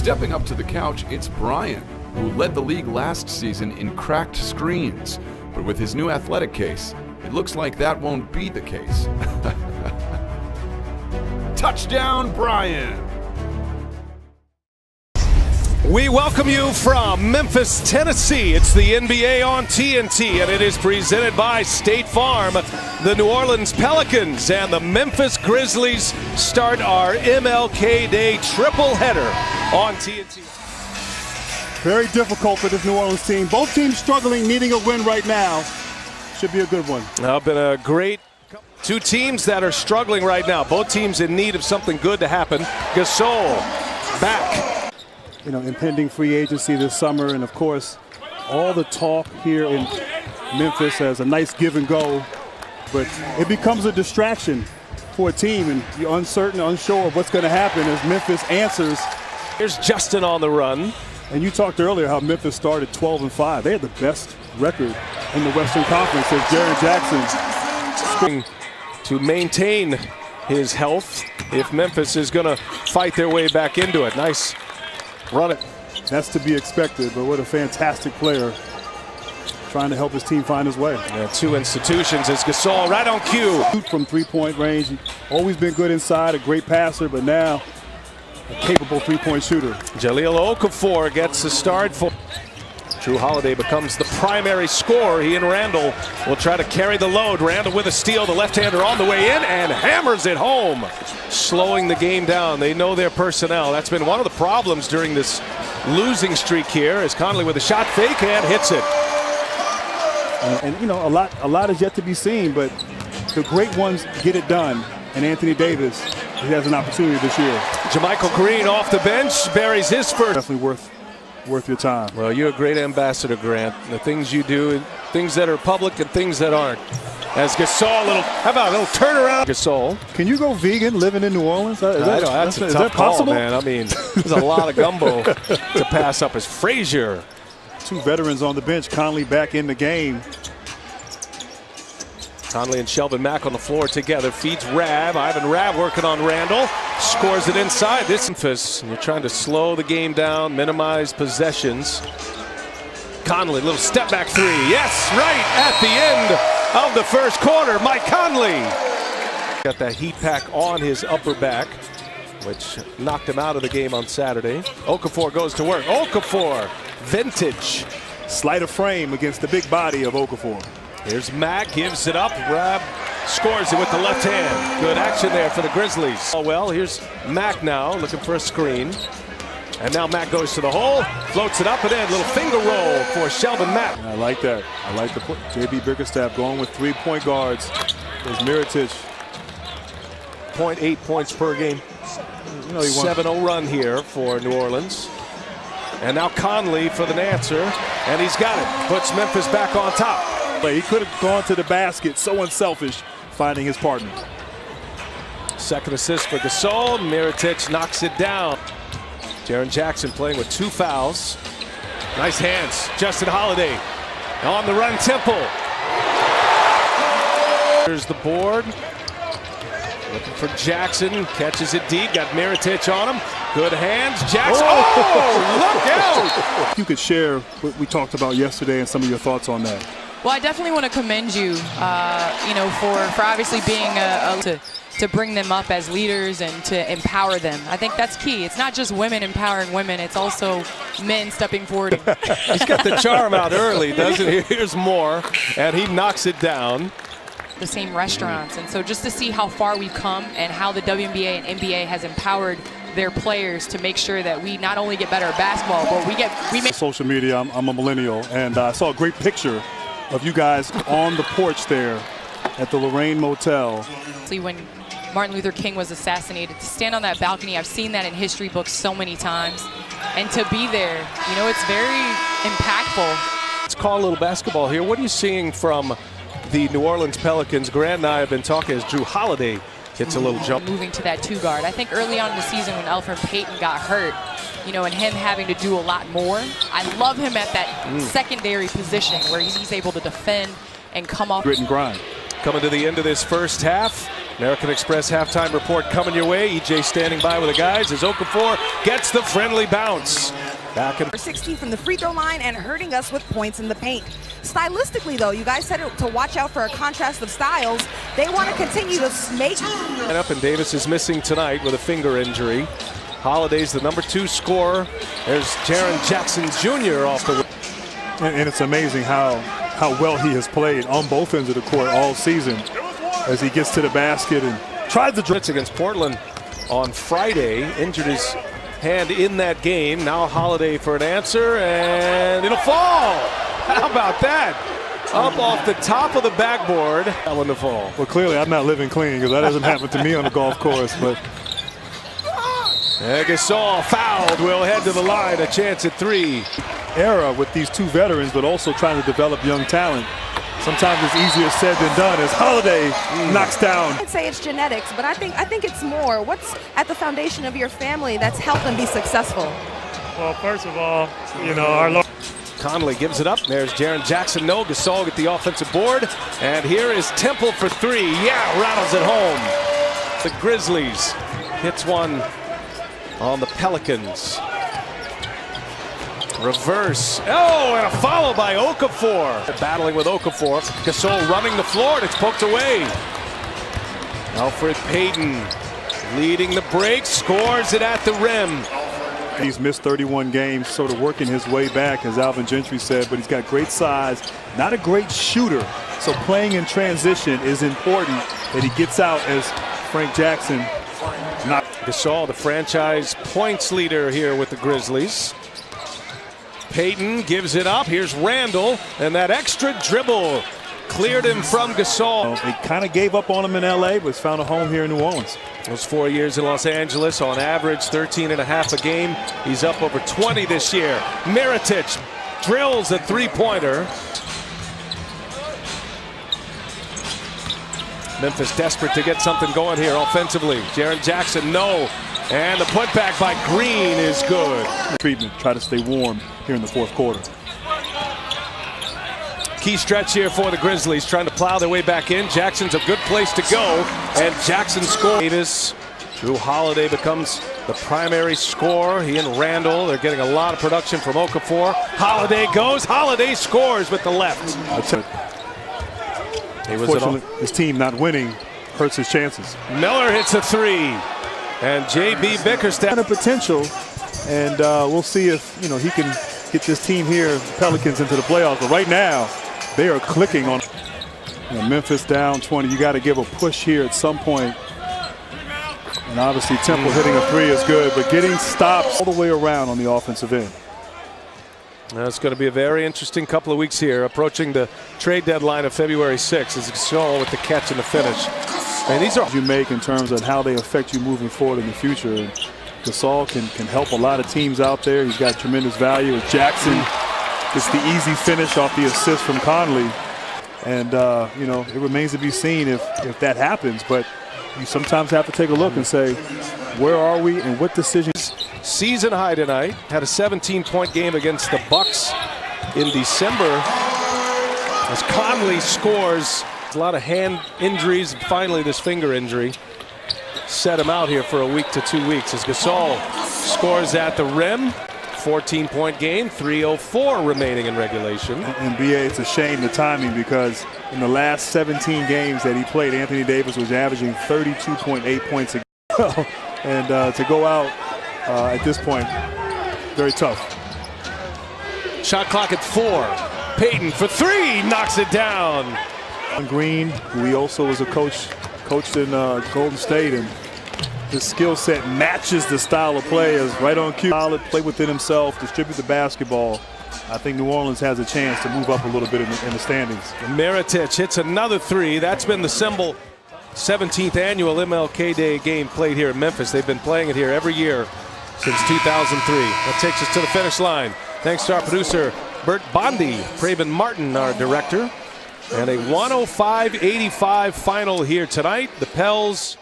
Stepping up to the couch, it's Brian, who led the league last season in cracked screens. But with his new athletic case, it looks like that won't be the case. Touchdown, Brian! We welcome you from Memphis, Tennessee. It's the NBA on TNT, and it is presented by State Farm. The New Orleans Pelicans and the Memphis Grizzlies start our MLK Day triple header on TNT. Very difficult for this New Orleans team. Both teams struggling, needing a win right now. Should be a good one. Been a great two teams that are struggling right now. Both teams in need of something good to happen. Gasol back. You know, impending free agency this summer, and of course, all the talk here in Memphis as a nice give and go, but it becomes a distraction for a team, and you're uncertain, unsure of what's going to happen as Memphis answers. Here's Justin on the run. And you talked earlier how Memphis started 12-5. They had the best record in the Western Conference as Jaren Jackson to maintain his health if Memphis is going to fight their way back into it. Nice run it. That's to be expected, but what a fantastic player trying to help his team find his way. Yeah, two institutions as Gasol right on cue. From three-point range, always been good inside, a great passer, but now a capable three-point shooter. Jahlil Okafor gets the start for Jrue Holiday becomes the primary scorer. He and Randall will try to carry the load. Randall with a steal, the left-hander on the way in and hammers it home, slowing the game down. They know their personnel. That's been one of the problems during this losing streak here, as Conley with a shot fake and hits it. And you know, a lot is yet to be seen, but the great ones get it done. And Anthony Davis, he has an opportunity this year. JaMychal Green off the bench, buries his first. Definitely worth your time. Well, you're a great ambassador, Grant. The things you do, things that are public and things that aren't. As Gasol, how about a little turnaround? Gasol. Can you go vegan living in New Orleans? That's a tough call, man. I mean, there's a lot of gumbo to pass up. As Frazier. Two veterans on the bench. Conley back in the game. Conley and Shelvin Mack on the floor together. Feeds Rav. Ivan Rav working on Randall. Scores it inside. This Memphis. You're trying to slow the game down, minimize possessions. Conley, little step back three. Yes, right at the end of the first quarter. Mike Conley. Got that heat pack on his upper back, which knocked him out of the game on Saturday. Okafor goes to work. Okafor, vintage. Sleight of frame against the big body of Okafor. Here's Mack, gives it up. Rab scores it with the left hand. Good action there for the Grizzlies. Oh, well, here's Mack now looking for a screen. And now Mack goes to the hole, floats it up and in. Little finger roll for Shelvin Mack. I like that. I like the J.B. Bickerstaff going with 3-point guards. There's Mirotic. 0.8 points per game. You know, 7-0 run here for New Orleans. And now Conley for the answer. And he's got it. Puts Memphis back on top. He could have gone to the basket, so unselfish, finding his partner. Second assist for Gasol. Mirotic knocks it down. Jaren Jackson playing with 2 fouls. Nice hands. Justin Holiday on the run. Temple. Here's the board. Looking for Jackson. Catches it deep. Got Mirotic on him. Good hands. Jackson. Oh, look out! You could share what we talked about yesterday and some of your thoughts on that. Well, I definitely want to commend you, you know, for obviously being to bring them up as leaders and to empower them. I think that's key. It's not just women empowering women. It's also men stepping forward. He's got the charm out early, doesn't he? Here's more, and he knocks it down. The same restaurants. And so just to see how far we've come and how the WNBA and NBA has empowered their players to make sure that we not only get better at basketball, but we make social media. I'm a millennial, and I saw a great picture of you guys on the porch there at the Lorraine Motel. When Martin Luther King was assassinated, to stand on that balcony, I've seen that in history books so many times, and to be there, you know, it's very impactful. Let's call a little basketball here. What are you seeing from the New Orleans Pelicans? Grant and I have been talking as Jrue Holiday gets a little jump. Moving to that 2 guard. I think early on in the season when Elfrid Payton got hurt, you know, and him having to do a lot more, I love him at that secondary position where he's able to defend and come off. Grit and grind. Coming to the end of this first half, American Express halftime report coming your way. EJ standing by with the guys as Okafor gets the friendly bounce. Back in 16 from the free throw line and hurting us with points in the paint. Stylistically, though, you guys said to watch out for a contrast of styles. They want to continue to make. And Davis is missing tonight with a finger injury. Holiday's the #2 scorer. There's Jaren Jackson Jr. off the. And it's amazing how well he has played on both ends of the court all season as he gets to the basket and tries to It's against Portland on Friday. Injured his hand in that game. Now Holiday for an answer, and it'll fall. How about that? Up off the top of the backboard. That one to fall. Well, clearly I'm not living clean because that doesn't happen to me on the golf course. But Gasol fouled. Will head to the line. A chance at 3. Era with these two veterans, but also trying to develop young talent. Sometimes it's easier said than done as Holiday knocks down. I'd say it's genetics, but I think it's more. What's at the foundation of your family that's helped them be successful? Well, first of all, our Lord. Conley gives it up. There's Jaren Jackson. No, Gasol get the offensive board. And here is Temple for 3. Yeah, rattles it home. The Grizzlies hits one on the Pelicans. Reverse. Oh, and a follow by Okafor. Battling with Okafor. Gasol running the floor, and it's poked away. Alfred Payton leading the break, scores it at the rim. He's missed 31 games, sort of working his way back, as Alvin Gentry said, but he's got great size, not a great shooter. So playing in transition is important that he gets out as Frank Jackson. Gasol, the franchise points leader here with the Grizzlies. Payton gives it up. Here's Randall, and that extra dribble cleared him from Gasol. They kind of gave up on him in LA, but found a home here in New Orleans. Those 4 years in Los Angeles, on average 13.5 a game. He's up over 20 this year. Mirotic drills a 3-pointer. Memphis desperate to get something going here offensively. Jaren Jackson, no. And the putback by Green is good. Treatment, try to stay warm here in the fourth quarter. Key stretch here for the Grizzlies, trying to plow their way back in. Jackson's a good place to go, and Jackson scores. Davis, Drew Holiday becomes the primary scorer. He and Randall, they're getting a lot of production from Okafor. Holiday goes, Holiday scores with the left. Unfortunately, his team not winning hurts his chances. Miller hits a 3, and J.B. Bickerstaff. Kind of potential, and we'll see if he can get this team here, Pelicans, into the playoffs. But right now, they are clicking on. Memphis down 20. You got to give a push here at some point. And obviously, Temple hitting a 3 is good, but getting stops all the way around on the offensive end. Now it's going to be a very interesting couple of weeks here, approaching the trade deadline of February 6th. As Gasol with the catch and the finish. And these are you make in terms of how they affect you moving forward in the future. And Gasol can help a lot of teams out there. He's got tremendous value. As Jackson gets the easy finish off the assist from Conley. And, it remains to be seen if that happens. But you sometimes have to take a look and say, where are we and what decisions? Season high tonight. Had a 17-point game against the Bucks in December. As Conley scores, a lot of hand injuries, and finally this finger injury set him out here for a week to 2 weeks. As Gasol scores at the rim, 14-point game, 3:04 remaining in regulation. And BA, it's a shame the timing, because in the last 17 games that he played, Anthony Davis was averaging 32.8 points a game. And to go out at this point, very tough. Shot clock at 4. Payton for 3, knocks it down. Green, who he also was a coached in Golden State, and his skill set matches the style of play, as right on cue. Solid, play within himself, distribute the basketball. I think New Orleans has a chance to move up a little bit in the standings. Mirotic hits another 3. That's been the symbol. 17th annual MLK Day game played here in Memphis. They've been playing it here every year since 2003. That takes us to the finish line. Thanks to our producer, Bert Bondi, Craven Martin, our director. And a 105-85 final here tonight. The Pels